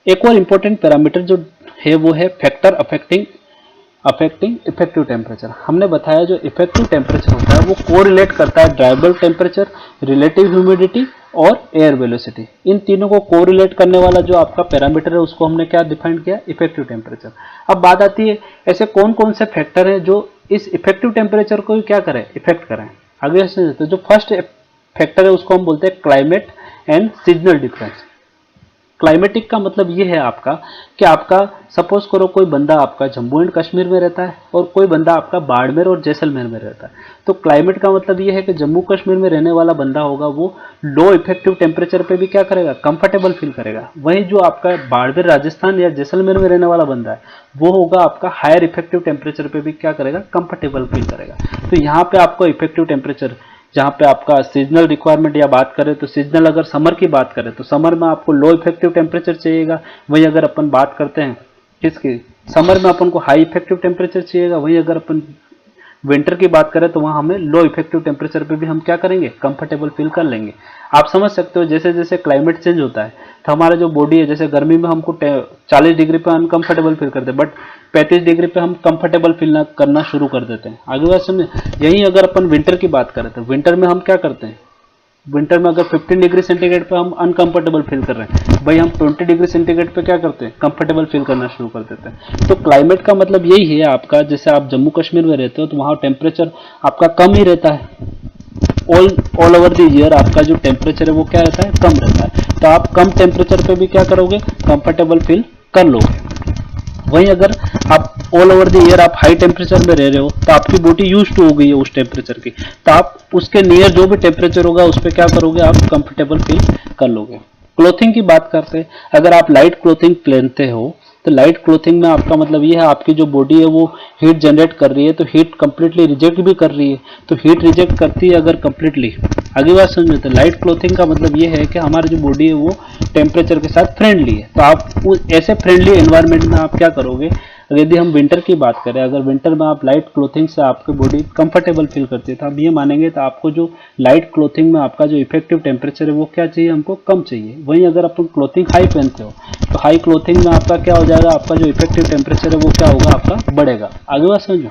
एक और important parameter जो है वो है फैक्टर अफेक्टिंग इफेक्टिव टेम्परेचर। हमने बताया जो इफेक्टिव टेम्परेचर होता है वो कोरिलेट करता है ड्राइबल टेम्परेचर, रिलेटिव ह्यूमिडिटी और एयर वेलोसिटी। इन तीनों को कोरिलेट करने वाला जो आपका पैरामीटर है उसको हमने क्या डिफाइन किया, इफेक्टिव टेम्परेचर। अब बात आती है ऐसे कौन कौन से फैक्टर हैं जो इस इफेक्टिव टेम्परेचर को क्या करें, इफेक्ट करें। आगे से जो फर्स्ट फैक्टर है उसको हम बोलते हैं climate and seasonal difference. Climatic का मतलब ये है आपका कि आपका सपोज करो कोई बंदा आपका जम्मू एंड कश्मीर में रहता है और कोई बंदा आपका बाड़मेर और जैसलमेर में रहता है। तो क्लाइमेट का मतलब ये है कि जम्मू कश्मीर में रहने वाला बंदा होगा वो लो इफेक्टिव टेम्परेचर पे भी क्या करेगा, कंफर्टेबल फील करेगा। वहीं जो आपका बाड़मेर राजस्थान या जैसलमेर में रहने वाला बंदा है वो होगा आपका हायर इफेक्टिव टेम्परेचर पे भी क्या करेगा, कंफर्टेबल फील करेगा। तो यहाँ पे आपको इफेक्टिव टेम्परेचर जहाँ पे आपका सीजनल रिक्वायरमेंट या बात करें तो सीजनल अगर समर की बात करें तो समर में आपको लो इफेक्टिव टेम्परेचर चाहिएगा। वहीं अगर अपन बात करते हैं किसकी, समर में अपन को हाई इफेक्टिव टेम्परेचर चाहिएगा। वहीं अगर अपन विंटर की बात करें तो वहाँ हमें लो इफेक्टिव टेम्परेचर पे भी हम क्या करेंगे, कंफर्टेबल फील कर लेंगे। आप समझ सकते हो जैसे जैसे क्लाइमेट चेंज होता है तो हमारा जो बॉडी है, जैसे गर्मी में हमको 40 डिग्री पे अनकंफर्टेबल फील करते हैं बट 35 डिग्री पे हम कंफर्टेबल फील करना शुरू कर देते हैं। आगे बात समझे। यही अगर अपन विंटर की बात करें तो विंटर में हम क्या करते हैं, विंटर में अगर 15 डिग्री सेंटीग्रेड पे हम अनकंफर्टेबल फील कर रहे हैं, भाई हम 20 डिग्री सेंटीग्रेड पे क्या करते हैं, कंफर्टेबल फील करना शुरू कर देते हैं। तो क्लाइमेट का मतलब यही है आपका, जैसे आप जम्मू कश्मीर में रहते हो तो वहाँ टेम्परेचर आपका कम ही रहता है। ऑल ओवर द ईयर आपका जो टेम्परेचर है वो क्या रहता है, कम रहता है। तो आप कम टेम्परेचर पे भी क्या करोगे, कंफर्टेबल फील कर लोगे। वहीं अगर आप ऑल ओवर द ईयर आप हाई टेम्परेचर में रह रहे हो तो आपकी बॉडी यूज टू हो गई है उस टेम्परेचर की, तो आप उसके नियर जो भी टेम्परेचर होगा उस पर क्या करोगे, आप कंफर्टेबल फील कर लोगे। क्लोथिंग की बात करते हैं, अगर आप लाइट क्लोथिंग पहनते हो तो लाइट क्लोथिंग में आपका मतलब ये है आपकी जो बॉडी है वो हीट जनरेट कर रही है तो हीट कंप्लीटली रिजेक्ट भी कर रही है। तो हीट रिजेक्ट करती है अगर कंप्लीटली, आगे बात समझ में। तो लाइट क्लोथिंग का मतलब ये है कि हमारी जो बॉडी है वो टेम्परेचर के साथ फ्रेंडली है। तो आप उस ऐसे फ्रेंडली एनवायरनमेंट में आप क्या करोगे, यदि हम विंटर की बात करें, अगर विंटर में आप लाइट क्लोथिंग से आपकी बॉडी कंफर्टेबल फील करती है तो आप ये मानेंगे तो आपको जो लाइट क्लोथिंग में आपका जो इफेक्टिव टेम्परेचर है वो क्या चाहिए, हमको कम चाहिए। वहीं अगर अपन क्लोथिंग हाई पहनते हो तो हाई क्लोथिंग में आपका क्या हो जाएगा, आपका जो इफेक्टिव टेम्परेचर है वो क्या होगा, आपका बढ़ेगा। आगे बात समझो।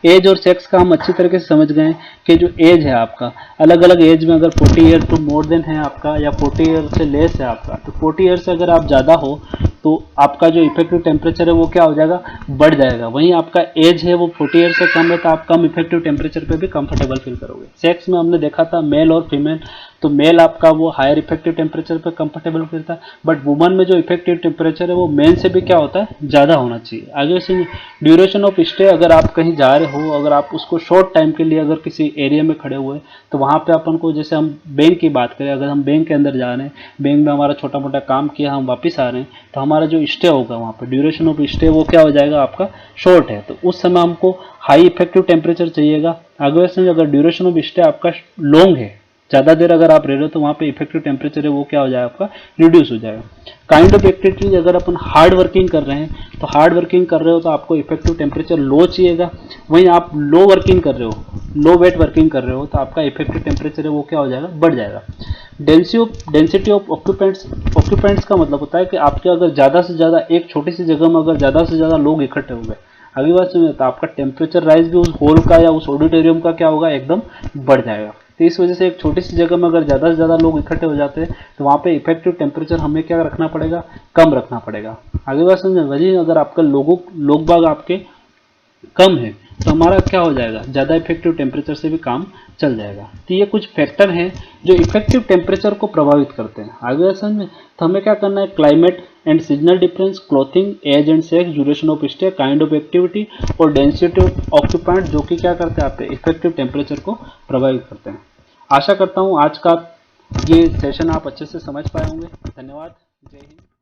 एज और सेक्स का हम अच्छी तरीके से समझ गए कि जो एज है आपका अलग अलग एज में, अगर 40 ईयर टू मोर देन है आपका या 40 ईयर से लेस है आपका, तो 40 ईयर से अगर आप ज़्यादा हो तो आपका जो इफेक्टिव टेम्परेचर है वो क्या हो जाएगा, बढ़ जाएगा। वहीं आपका एज है वो 40 ईयर से कम है तो आप कम इफेक्टिव टेम्परेचर पे भी कंफर्टेबल फील करोगे। सेक्स में हमने देखा था मेल और फीमेल, तो मेल आपका वो हायर इफेक्टिव टेम्परेचर पे कंफर्टेबल फील था, बट वुमन में जो इफेक्टिव टेम्परेचर है वो मेन से भी क्या होता है, ज़्यादा होना चाहिए। आगे से ड्यूरेशन ऑफ स्टे, अगर आप कहीं जा रहे हो, अगर आप उसको शॉर्ट टाइम के लिए अगर किसी एरिया में खड़े हुए तो वहाँ पे अपन को, जैसे हम बैंक की बात करें, अगर हम बैंक के अंदर जा रहे हैं, बैंक में हमारा छोटा मोटा काम किया, हम वापस आ रहे हैं, तो हमारा जो स्टे होगा वहाँ पे ड्यूरेशन ऑफ स्टे वो क्या हो जाएगा, आपका शॉर्ट है। तो उस समय हमको हाई इफेक्टिव टेम्परेचर चाहिएगा। आगे से अगर ड्यूरेशन ऑफ स्टे आपका लॉन्ग है, ज़्यादा देर अगर आप रह रहे हो तो वहाँ पे इफेक्टिव टेम्परेचर है वो क्या हो जाएगा, आपका रिड्यूस हो जाएगा। काइंड ऑफ एक्टिविटीज, अगर अपन हार्ड वर्किंग कर रहे हैं तो हार्ड वर्किंग कर रहे हो तो आपको इफेक्टिव टेम्परेचर लो चाहिएगा। वहीं आप लो वर्किंग कर रहे हो, लो वेट वर्किंग कर रहे हो तो आपका इफेक्टिव टेम्परेचर है वो क्या हो जाएगा, बढ़ जाएगा। डेंसिटी ऑफ ऑक्यूपेंट्स का मतलब होता है कि आपके अगर ज़्यादा से ज़्यादा एक छोटी सी जगह में अगर ज़्यादा से ज़्यादा लोग इकट्ठे हो गए, अगली बात सुनिए, तो आपका टेम्परेचर राइज भी उस हॉल का या उस ऑडिटोरियम का क्या होगा, एकदम बढ़ जाएगा। तो इस वजह से एक छोटी सी जगह में अगर ज़्यादा से ज़्यादा लोग इकट्ठे हो जाते हैं तो वहाँ पे इफेक्टिव टेम्परेचर हमें क्या रखना पड़ेगा, कम रखना पड़ेगा। आगे बात समझे। वही अगर आपका लोग बाग आपके कम है तो हमारा क्या हो जाएगा, ज़्यादा इफेक्टिव टेम्परेचर से भी काम चल जाएगा। तो ये कुछ फैक्टर हैं जो इफेक्टिव टेम्परेचर को प्रभावित करते हैं। आगे समझ में। तो हमें क्या करना है, climate and seasonal difference, clothing, age and sex, duration of stay, kind of activity और डेंसिटी ऑफ ऑक्यूपेंट, जो कि क्या करते हैं, आपके इफेक्टिव टेम्परेचर को प्रभावित करते हैं। आशा करता हूँ आज का ये सेशन आप अच्छे से समझ पाए होंगे। धन्यवाद। जय हिंद।